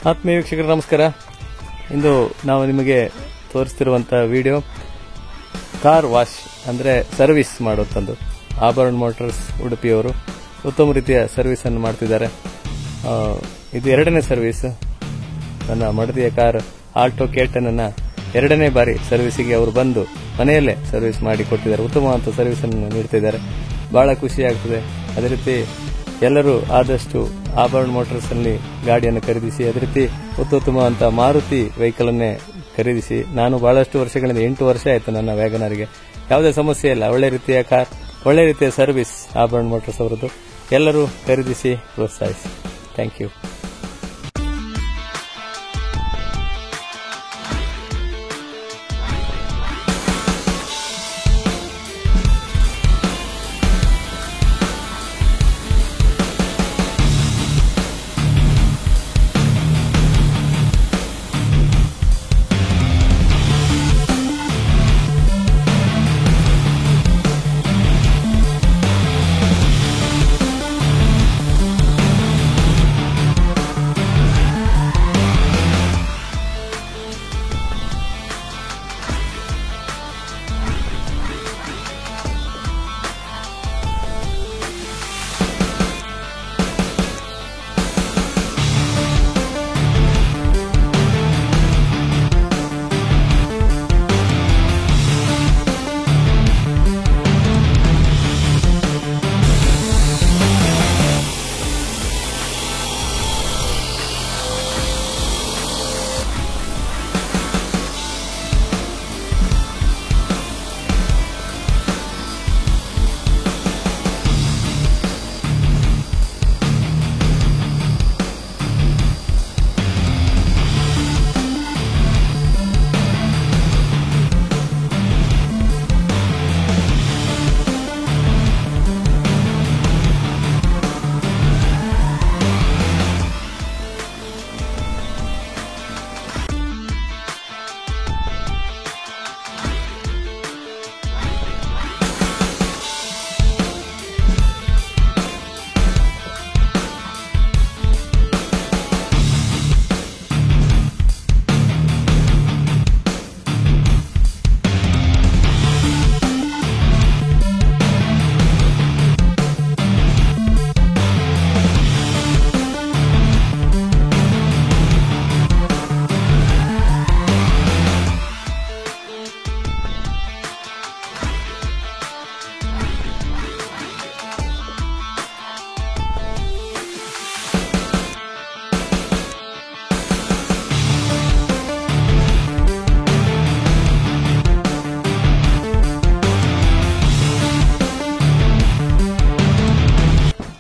ಆತ್ಮೀಯ ವೀಕ್ಷಕರು ನಮಸ್ಕಾರ. ಇಂದು ನಾವು ನಿಮಗೆ ತೋರಿಸ್ತಿರುವಂತಹ ವಿಡಿಯೋ ಕಾರ್ ವಾಶ್ ಅಂದ್ರೆ ಸರ್ವಿಸ್ ಮಾಡುತ್ತಂದು. ಆಭರಣ ಮೋಟಾರ್ಸ್ ಉಡುಪಿಯವರು ಉತ್ತಮ ರೀತಿಯ ಸರ್ವಿಸ್ ಅನ್ನು ಮಾಡ್ತಿದ್ದಾರೆ. ಇದು ಎರಡನೇ ಸರ್ವಿಸ್. ನನ್ನ ಮಡದಿಯ ಕಾರ್ ಆಲ್ಟೋ ಕೇಟನ್ ಅನ್ನ ಎರಡನೇ ಬಾರಿ ಸರ್ವಿಸಿಗೆ ಅವರು ಬಂದು ಮನೆಯಲ್ಲೇ ಸರ್ವಿಸ್ ಮಾಡಿ ಕೊಟ್ಟಿದ್ದಾರೆ. ಉತ್ತಮವಾದ ಸರ್ವಿಸ್ ಅನ್ನು ನೀಡುತ್ತಿದ್ದಾರೆ. ಬಹಳ ಖುಷಿ ಆಗ್ತದೆ. ಅದೇ ರೀತಿ ಎಲ್ಲರೂ ಆದಷ್ಟು ಆಭರಣ ಮೋಟಾರ್ಸ್ ಅಲ್ಲಿ ಗಾಡಿಯನ್ನು ಖರೀದಿಸಿ, ಅದೇ ರೀತಿ ಉತ್ತಮವಾದಂತಹ ಮಾರುತಿ ವೆಹಿಕಲ್ ಅನ್ನೇ ಖರೀದಿಸಿ. ನಾನು ಬಹಳಷ್ಟು ವರ್ಷಗಳಿಂದ 8 ವರ್ಷ ಆಯಿತು ನನ್ನ ವ್ಯಾಗನರ್ಗೆ. ಯಾವುದೇ ಸಮಸ್ಯೆ ಇಲ್ಲ. ಒಳ್ಳೆ ರೀತಿಯ ಕಾರ್, ಒಳ್ಳೆ ರೀತಿಯ ಸರ್ವಿಸ್ ಆಭರಣ ಮೋಟಾರ್ಸ್ ಅವರದ್ದು. ಎಲ್ಲರೂ ಖರೀದಿಸಿ ಪ್ರೋತ್ಸಾಹಿಸಿ. Thank you.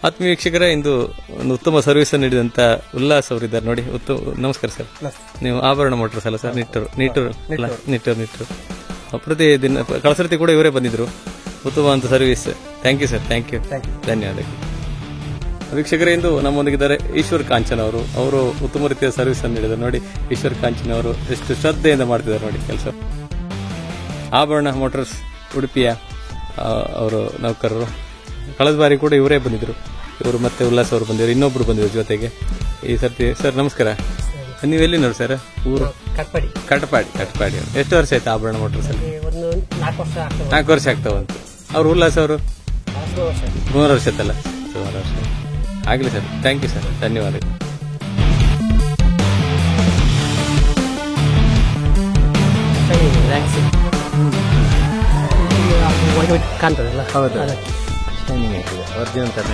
ಆತ್ಮೀಯ ವೀಕ್ಷಕರೇ, ಇಂದು ಒಂದು ಉತ್ತಮ ಸರ್ವಿಸ್ ನೀಡಿದಂತ ಉಲ್ಲಾಸ್ ಅವರಿದ್ದಾರೆ ನೋಡಿ. ನಮಸ್ಕಾರ ಸರ್. ನೀವು ಆಭರಣ ಮೋಟಾರ್ಸ್ ಅಲ್ಲ ಸರ್? ನಿಟ್ಟೂರು ಪ್ರತಿದಿನ ಕಳಸರ್ತಿ ಕೂಡ ಇವರೇ ಬಂದಿದ್ರು. ಉತ್ತಮವಾದ service. Thank you sir. Thank you. ಧನ್ಯವಾದಗಳು. ವೀಕ್ಷಕರೇ, ಇಂದು ನಮ್ಮೊಂದಿಗಿದ್ದಾರೆ ಈಶ್ವರ್ ಕಾಂಚನ್ ಅವರು. ಅವರು ಉತ್ತಮ ರೀತಿಯ ಸರ್ವಿಸ್ ಅನ್ನು ನೀಡಿದ್ದಾರೆ ನೋಡಿ. ಈಶ್ವರ್ ಕಾಂಚನ್ ಅವರು ಎಷ್ಟು ಶ್ರದ್ಧೆಯಿಂದ ಮಾಡ್ತಿದ್ದಾರೆ ನೋಡಿ ಕೆಲಸ. ಆಭರಣ ಮೋಟಾರ್ಸ್ ಉಡುಪಿಯ ಅವರು ನೌಕರರು. ಕಳೆದ ಬಾರಿ ಕೂಡ ಇವರೇ ಬಂದಿದ್ರು. ಇವರು ಮತ್ತೆ ಉಲ್ಲಾಸ್ ಅವರು ಬಂದಿದ್ರು. ಇನ್ನೊಬ್ರು ಬಂದಿದ್ರು ಜೊತೆಗೆ ಈ ಸರ್ತಿ. ಸರ್ ನಮಸ್ಕಾರ. ನೀವು ಎಲ್ಲಿನವ್ರು ಸರ್? ಊರು ಕಟ್ಪಾಡಿ. ಎಷ್ಟು ವರ್ಷ ಆಯ್ತು ಆಭರಣ ಮೋಟಾರ್ಸ್ ಅಲ್ಲಿ? 4 ವರ್ಷ ಆಗ್ತಾವಂತ. ಅವ್ರು ಉಲ್ಲಾಸ್ ಅವರು 3 ವರ್ಷ ಆಯ್ತಲ್ಲ? ಸುಮಾರು ವರ್ಷ ಆಗಲಿ ಸರ್. Thank you sir. ಧನ್ಯವಾದಗಳು. ಕಾಣ್ತದಲ್ಲ? ಹೌದು, ಒರಿಜಿನಲ್ ತರ.